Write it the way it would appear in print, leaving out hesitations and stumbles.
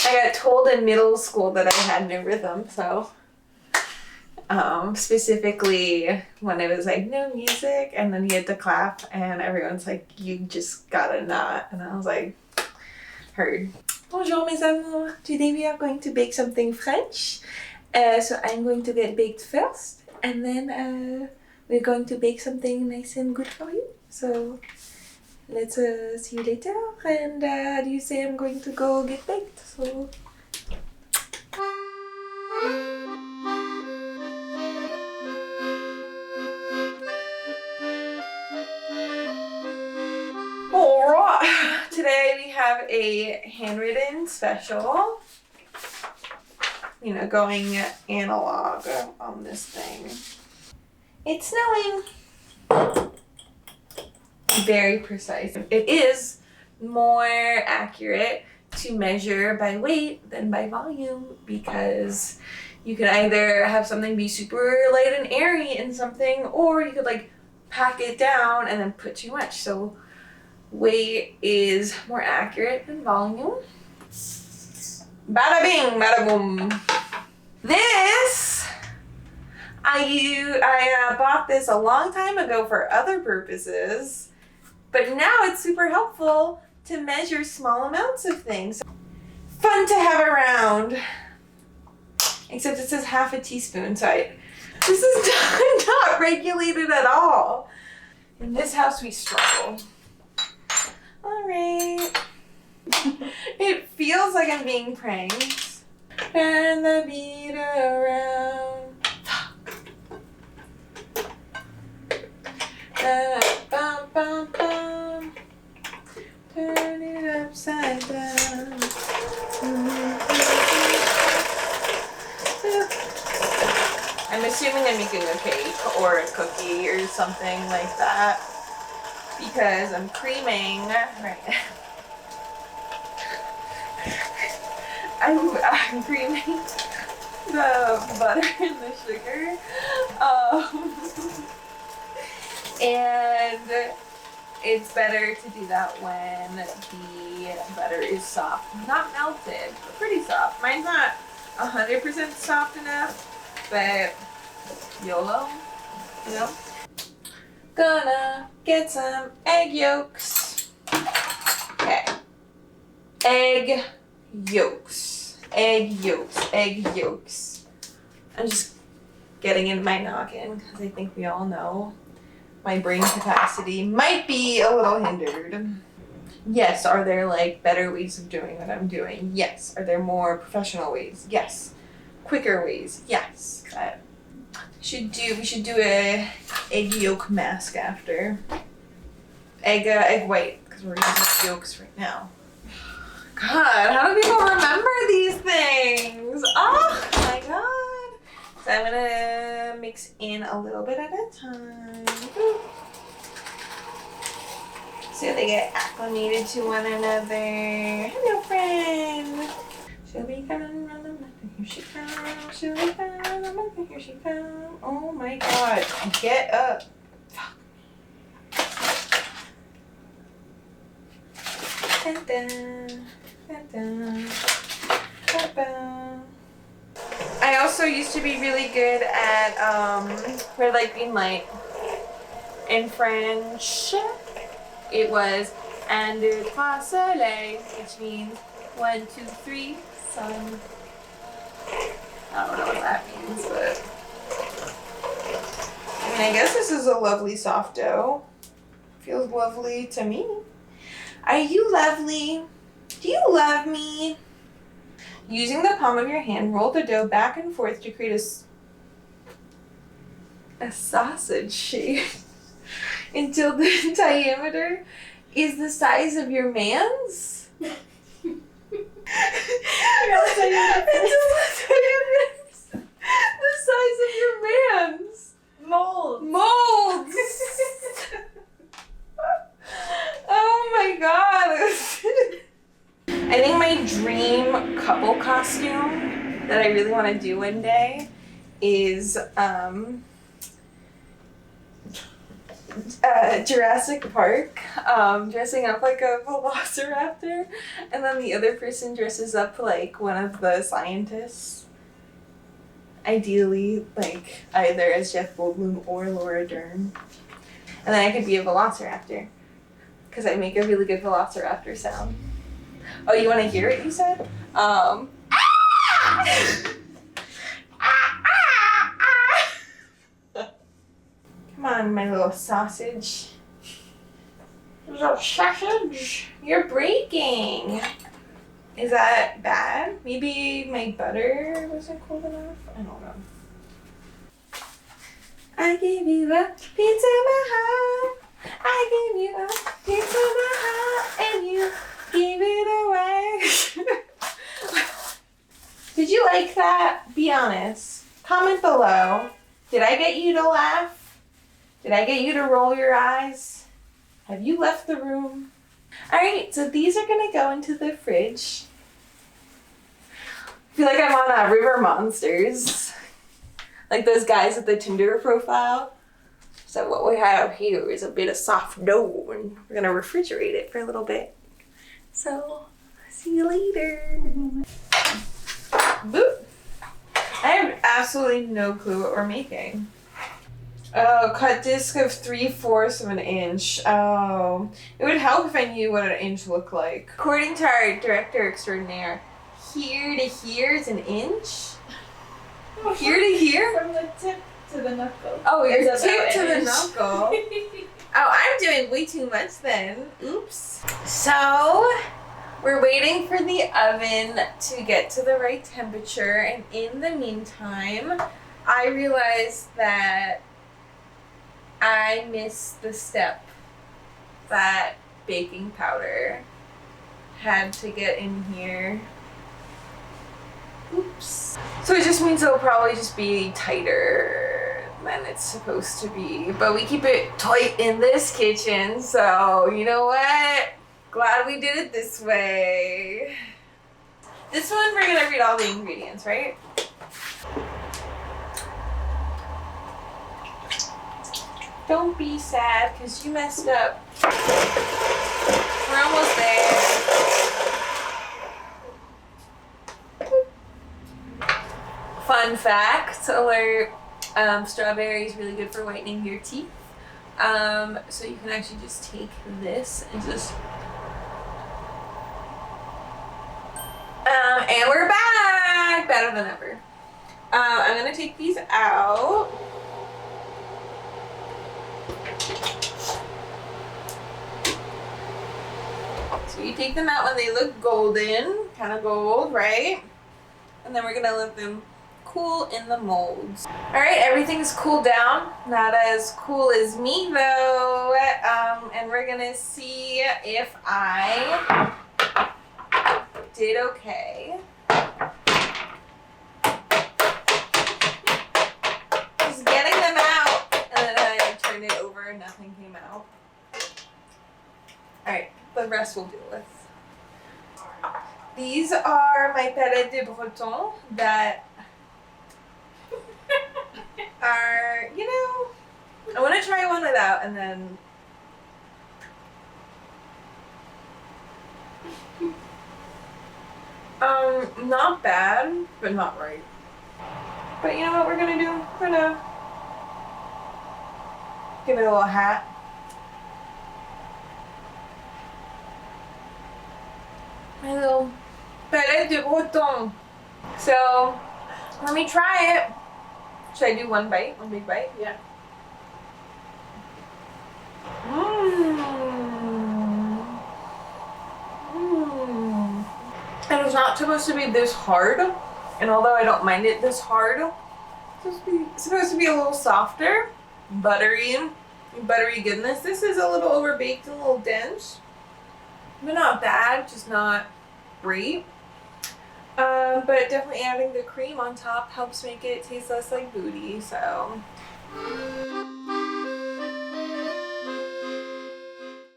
I got told in middle school that I had no rhythm, so specifically when it was like no music and then you had to clap and everyone's like, you just gotta not, and I was like, heard. Bonjour mes amours, today we are going to bake something French. So I'm going to get baked first and then we're going to bake something nice and good for you. So let's see you later, and how do you say I'm going to go get baked? So alright, today we have a handwritten special, you know, going analog on this thing. It's snowing. Very precise. It is more accurate to measure by weight than by volume, because you can either have something be super light and airy in something, or you could like pack it down and then put too much. So weight is more accurate than volume. Bada bing, bada boom. This, I bought this a long time ago for other purposes, but now it's super helpful to measure small amounts of things. Fun to have around. Except it says half a teaspoon, so this is not regulated at all. In this house we struggle. All right. It feels like I'm being pranked. Turn the beat around. Bum, bum, bum. Turn it upside down. I'm assuming I'm making a cake or a cookie or something like that, because I'm creaming right now. I'm creaming the butter and the sugar, and it's better to do that when the butter is soft, not melted, but pretty soft. Mine's not 100% soft enough, but YOLO, you know. Gonna get some egg yolks. Okay, egg yolks, egg yolks, egg yolks. I'm just getting in my noggin because I think we all know my brain capacity might be a little hindered. Yes, are there like better ways of doing what I'm doing? Yes. Are there more professional ways? Yes. Quicker ways? Yes. But we should do a egg yolk mask after. Egg white, because we're using yolks right now. God, how do people remember these things? Oh my god. So I'm gonna mix in a little bit at a time. So they get acclimated to one another. Hello, friend. She'll be coming around the back. Here she comes. She'll be coming around the back. Here she comes. Oh my god. Get up. Dun, dun. I also used to be really good at red light, green light. In French, it was un, deux, trois, soleil, which means 1, 2, 3, sun. I don't know what that means, but I mean, I guess this is a lovely soft dough. Feels lovely to me. Are you lovely? Do you love me? Using the palm of your hand, roll the dough back and forth to create a sausage shape until the diameter is the size of your man's. Until the size of your man's. Molds. Oh my god. I think my dream couple costume that I really want to do one day is Jurassic Park, dressing up like a velociraptor, and then the other person dresses up like one of the scientists. Ideally, like either as Jeff Goldblum or Laura Dern. And then I could be a velociraptor, because I make a really good velociraptor sound. Oh, you want to hear it, you said? Ah! Come on, my little sausage. Little sausage. You're breaking. Is that bad? Maybe my butter wasn't cold enough? I don't know. I gave you a piece of my heart. I gave you a piece of my heart and you gave it away. Did you like that? Be honest. Comment below. Did I get you to laugh? Did I get you to roll your eyes? Have you left the room? Alright, so these are gonna go into the fridge. I feel like I'm on River Monsters. Like those guys with the Tinder profile. So what we have here is a bit of soft dough and we're gonna refrigerate it for a little bit. So, see you later. Boop. I have absolutely no clue what we're making. Oh, cut disc of 3/4 of an inch. Oh, it would help if I knew what an inch looked like. According to our director extraordinaire, here to here is an inch? Here to here? From the tip to the knuckle. Oh, your tip to the knuckle. Oh, I'm doing way too much then. Oops. So, we're waiting for the oven to get to the right temperature, and in the meantime, I realized that I missed the step that baking powder had to get in here. Oops. So it just means it'll probably just be tighter than it's supposed to be. But we keep it tight in this kitchen, so you know what? Glad we did it this way. This one we're gonna read all the ingredients, right? Don't be sad, because you messed up. We're almost there. Fun fact alert, strawberry is really good for whitening your teeth. So you can actually just take this and just... and we're back! Better than ever. I'm going to take these out. So you take them out when they look golden, kind of gold, right? And then we're gonna let them cool in the molds. All right, everything's cooled down. Not as cool as me though. And we're gonna see if I did okay. Just getting them out, and then I turned it over and nothing came out. All right. The rest we'll deal with. These are my pâtes de breton that are, you know, I want to try one without and then not bad, but not right. But you know what we're gonna do? We're gonna give it a little hat. My little pâtes de breton. So, let me try it. Should I do one bite? One big bite? Yeah. And it's not supposed to be this hard. And although I don't mind it this hard, it's supposed to be a little softer. Buttery goodness. This is a little overbaked and a little dense. But not bad, just not great. But definitely adding the cream on top helps make it taste less like booty, so.